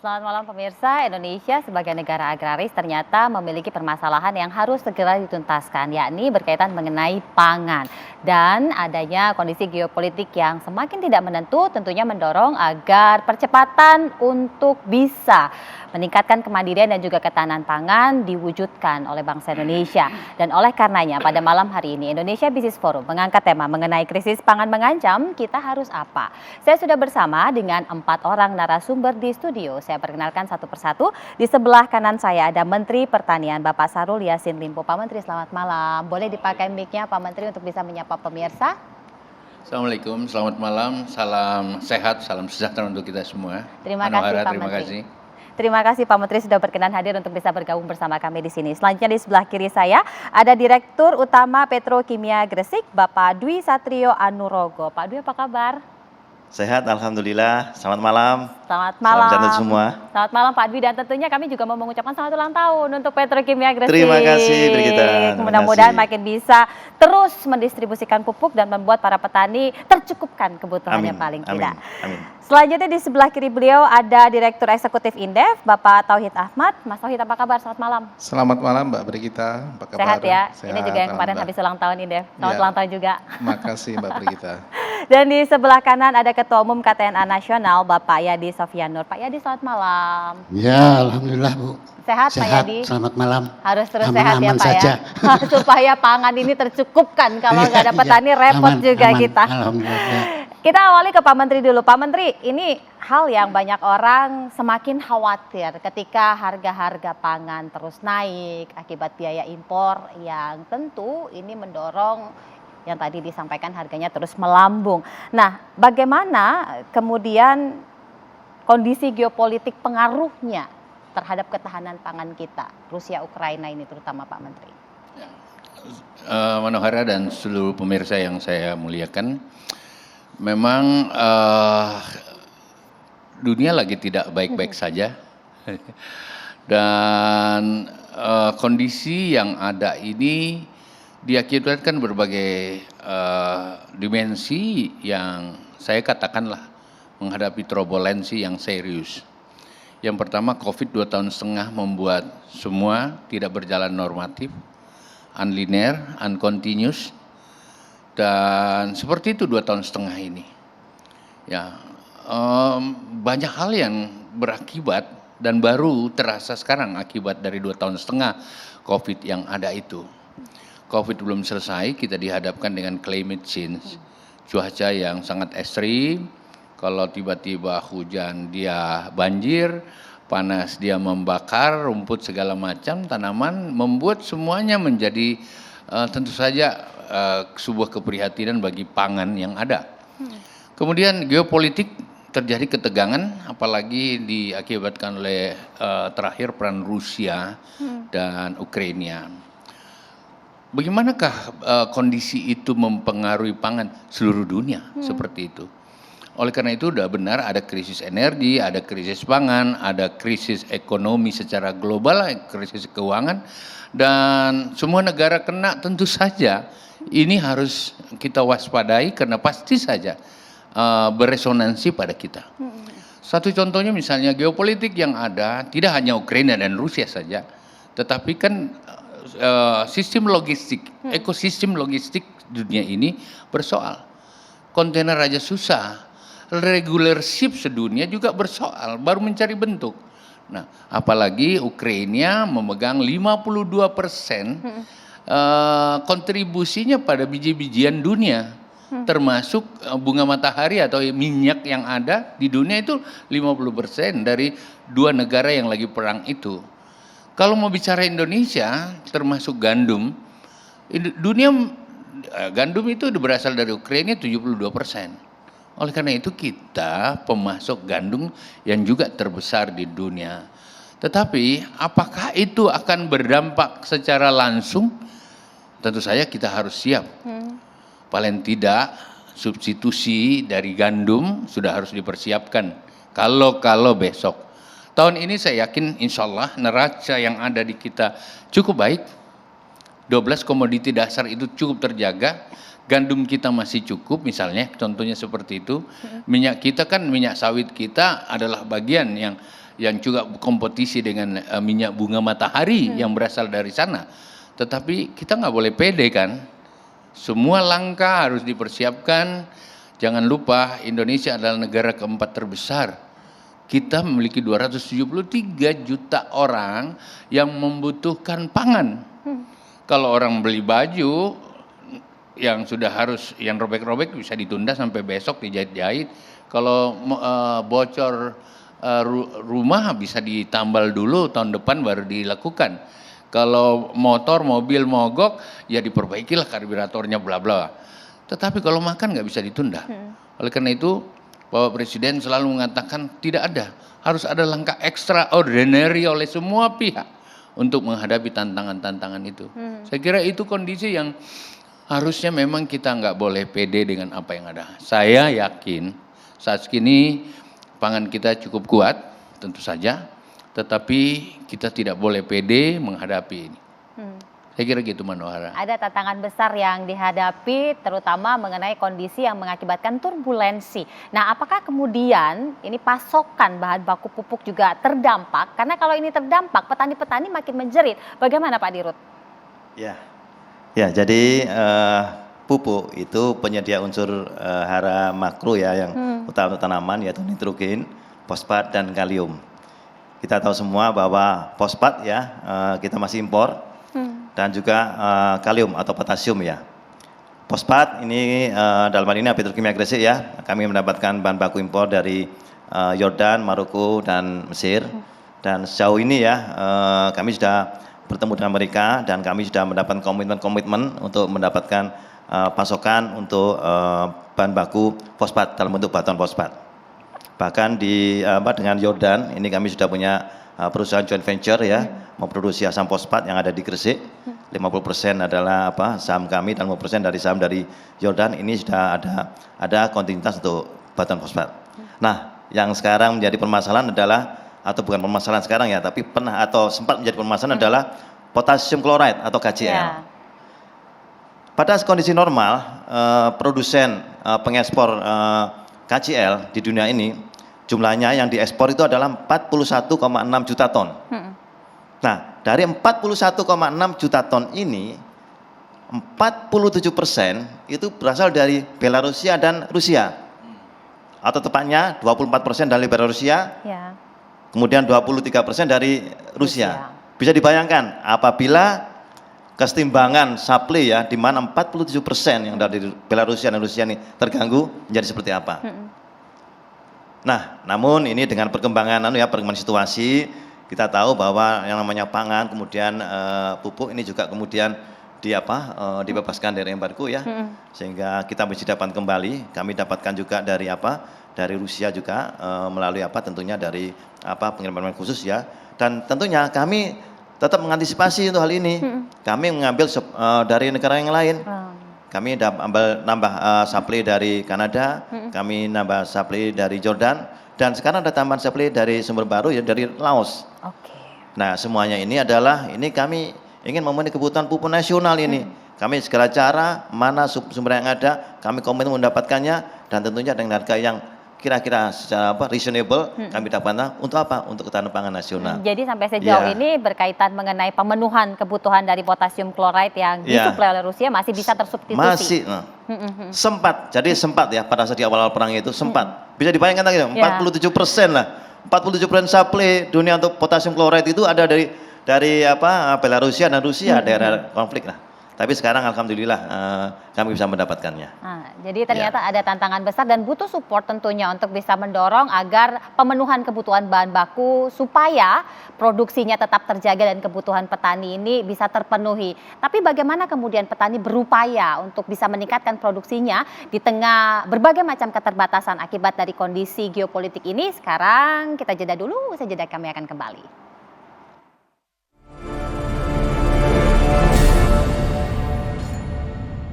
Selamat malam pemirsa. Indonesia sebagai negara agraris ternyata memiliki permasalahan yang harus segera dituntaskan, yakni berkaitan mengenai pangan. Dan adanya kondisi geopolitik yang semakin tidak menentu tentunya mendorong agar percepatan untuk bisa meningkatkan kemandirian dan juga ketahanan pangan diwujudkan oleh bangsa Indonesia. Dan oleh karenanya pada malam hari ini Indonesia Business Forum mengangkat tema mengenai krisis pangan mengancam, kita harus apa? Saya sudah bersama dengan 4 orang narasumber di studio. Saya perkenalkan satu persatu. Di sebelah kanan saya ada Menteri Pertanian Bapak Syahrul Yassin Limpo. Pak Menteri, selamat malam. Boleh dipakai mic-nya Pak Menteri untuk bisa menyapa pemirsa? Assalamualaikum, selamat malam, salam sehat, salam sejahtera untuk kita semua. Terima kasih Pak terima Menteri. kasih. Terima kasih Pak Menteri sudah berkenan hadir untuk bisa bergabung bersama kami di sini. Selanjutnya di sebelah kiri saya ada Direktur Utama Petrokimia Gresik, Bapak Dwi Satrio Anurogo. Pak Dwi, apa kabar? Sehat, alhamdulillah. Selamat malam. Selamat malam. Salam sehat semua. Selamat malam Pak Dwi, dan tentunya kami juga mau mengucapkan selamat ulang tahun untuk Petrokimia Gresik. Terima kasih Brigita. Mudah-mudahan makin bisa terus mendistribusikan pupuk dan membuat para petani tercukupkan kebutuhan yang paling tidak. Amin. Selanjutnya di sebelah kiri beliau ada Direktur Eksekutif Indef, Bapak Tauhid Ahmad. Mas Tauhid, apa kabar? Selamat malam. Selamat malam Mbak Brigita, apa kabar? Sehat ya? Sehat, ini juga yang kemarin habis ulang tahun Indef. Selamat ulang tahun juga. Makasih Mbak Brigita. Dan di sebelah kanan ada Ketua Umum KTNA Nasional, Bapak Yadi Sofianur. Pak Yadi, selamat malam. Ya, alhamdulillah Bu. Sehat Pak Yadi? Selamat malam. Harus terus aman, sehat ya Pak saja. Ya. Supaya pangan ini tercukupkan. Kalau nggak ada petani repot juga kita. Alhamdulillah. Kita awali ke Pak Menteri dulu. Pak Menteri, ini hal yang banyak orang semakin khawatir ketika harga-harga pangan terus naik akibat biaya impor yang tentu ini mendorong yang tadi disampaikan harganya terus melambung. Nah, bagaimana kemudian kondisi geopolitik pengaruhnya terhadap ketahanan pangan kita, Rusia Ukraina ini terutama Pak Menteri? Manohara dan seluruh pemirsa yang saya muliakan, memang dunia lagi tidak baik-baik saja. Dan kondisi yang ada ini diakibatkan berbagai dimensi yang saya katakanlah menghadapi turbulensi yang serius. Yang pertama, COVID 2,5 tahun membuat semua tidak berjalan normatif, unlinear, uncontinuous, dan seperti itu 2,5 tahun ini. Ya, banyak hal yang berakibat dan baru terasa sekarang akibat dari 2,5 tahun COVID yang ada itu. COVID belum selesai, kita dihadapkan dengan climate change, cuaca yang sangat ekstrim. Kalau tiba-tiba hujan dia banjir, panas dia membakar rumput segala macam, tanaman, membuat semuanya menjadi tentu saja sebuah keprihatinan bagi pangan yang ada. Kemudian geopolitik terjadi ketegangan, apalagi diakibatkan oleh terakhir peran Rusia dan Ukraina. Bagaimanakah kondisi itu mempengaruhi pangan seluruh dunia seperti itu? Oleh karena itu sudah benar ada krisis energi, ada krisis pangan, ada krisis ekonomi secara global, krisis keuangan, dan semua negara kena tentu saja. Ini harus kita waspadai karena pasti saja beresonansi pada kita. Satu contohnya misalnya geopolitik yang ada, tidak hanya Ukraina dan Rusia saja, tetapi kan sistem logistik, ekosistem logistik dunia ini bersoal. Kontainer aja susah, regular ship sedunia juga bersoal, baru mencari bentuk. Nah, apalagi Ukraina memegang 52% kontribusinya pada biji-bijian dunia, termasuk bunga matahari atau minyak yang ada di dunia itu 50% dari 2 negara yang lagi perang itu. Kalau mau bicara Indonesia, termasuk gandum, gandum itu berasal dari Ukraina 72%. Oleh karena itu kita pemasok gandum yang juga terbesar di dunia. Tetapi apakah itu akan berdampak secara langsung? Tentu saja kita harus siap. Paling tidak substitusi dari gandum sudah harus dipersiapkan. Kalau besok. Tahun ini saya yakin insya Allah neraca yang ada di kita cukup baik. 12 komoditi dasar itu cukup terjaga. Gandum kita masih cukup misalnya, contohnya seperti itu. Minyak kita kan, minyak sawit kita adalah bagian yang yang juga kompetisi dengan minyak bunga matahari yang berasal dari sana. Tetapi kita nggak boleh pede kan. Semua langkah harus dipersiapkan. Jangan lupa Indonesia adalah negara keempat terbesar. Kita memiliki 273 juta orang yang membutuhkan pangan. Kalau orang beli baju yang sudah harus, yang robek-robek bisa ditunda sampai besok dijahit-jahit. Kalau bocor rumah bisa ditambal dulu, tahun depan baru dilakukan. Kalau motor, mobil mogok, ya diperbaikilah karburatornya bla bla. Tetapi kalau makan nggak bisa ditunda. Oleh karena itu, Bapak Presiden selalu mengatakan tidak ada, harus ada langkah extraordinary oleh semua pihak untuk menghadapi tantangan-tantangan itu. Saya kira itu kondisi yang harusnya memang kita nggak boleh pede dengan apa yang ada. Saya yakin saat ini pangan kita cukup kuat, tentu saja, tetapi kita tidak boleh pede menghadapi ini. Saya kira gitu, Manohara. Ada tantangan besar yang dihadapi, terutama mengenai kondisi yang mengakibatkan turbulensi. Nah, apakah kemudian ini pasokan bahan baku pupuk juga terdampak? Karena kalau ini terdampak, petani-petani makin menjerit. Bagaimana Pak Dirut? Ya, jadi pupuk itu penyedia unsur hara makro ya yang utama untuk tanaman, yaitu nitrogen, fosfat dan kalium. Kita tahu semua bahwa fosfat ya kita masih impor. Dan juga kalium atau potasium ya. Fosfat ini dalam hal ini petrokimia Gresik ya. Kami mendapatkan bahan baku impor dari Yordan, Maroko dan Mesir. Dan sejauh ini ya kami sudah bertemu dengan mereka dan kami sudah mendapatkan komitmen untuk mendapatkan pasokan untuk bahan baku fosfat dalam bentuk batuan fosfat. Bahkan dengan Yordan ini kami sudah punya perusahaan joint venture ya, memproduksi asam fosfat yang ada di Gresik. 50% adalah saham kami dan 50% dari saham dari Yordan. Ini sudah ada kontinuitas untuk batuan fosfat. Nah, yang sekarang menjadi permasalahan adalah, atau bukan permasalahan sekarang ya, tapi pernah atau sempat menjadi permasalahan adalah potassium chloride atau KCl. Pada kondisi normal, produsen pengekspor KCl di dunia ini jumlahnya yang diekspor itu adalah 41,6 juta ton. Nah, dari 41,6 juta ton ini, 47% itu berasal dari Belarusia dan Rusia. Atau tepatnya 24% dari Belarusia, kemudian 23% dari Rusia. Bisa dibayangkan apabila kesetimbangan supply ya, di mana 47% yang dari Belarusia dan Rusia ini terganggu, menjadi seperti apa. Nah, namun ini dengan perkembangan perkembangan situasi, kita tahu bahwa yang namanya pangan, kemudian pupuk ini juga kemudian dibebaskan dari embargo ya, sehingga kita bisa dapat kembali. Kami dapatkan juga dari dari Rusia juga melalui tentunya dari pengiriman khusus ya. Dan tentunya kami tetap mengantisipasi untuk hal ini. Kami mengambil dari negara yang lain. Kami nambah supply dari Kanada, kami nambah supply dari Jordan, dan sekarang ada tambahan supply dari sumber baru ya dari Laos. Nah, semuanya ini adalah kami ingin memenuhi kebutuhan pupuk nasional ini. Kami segala cara mana sumber yang ada, kami komitmen mendapatkannya, dan tentunya dengan harga yang kira-kira secara reasonable kami dapatkan untuk Untuk ketahanan pangan nasional. Jadi sampai sejauh ini berkaitan mengenai pemenuhan kebutuhan dari potasium chloride yang disuplai oleh Rusia masih bisa tersubstitusi. Masih, sempat. Jadi sempat ya pada saat di awal-awal perang itu sempat. Bisa dibayangkan lagi 47% lah. 47% supply dunia untuk potasium chloride itu ada dari Belarusia dan Rusia, daerah konflik lah. Tapi sekarang alhamdulillah kami bisa mendapatkannya. Jadi ternyata ada tantangan besar dan butuh support tentunya untuk bisa mendorong agar pemenuhan kebutuhan bahan baku supaya produksinya tetap terjaga dan kebutuhan petani ini bisa terpenuhi. Tapi bagaimana kemudian petani berupaya untuk bisa meningkatkan produksinya di tengah berbagai macam keterbatasan akibat dari kondisi geopolitik ini? Sekarang kita jeda dulu, usai jeda kami akan kembali.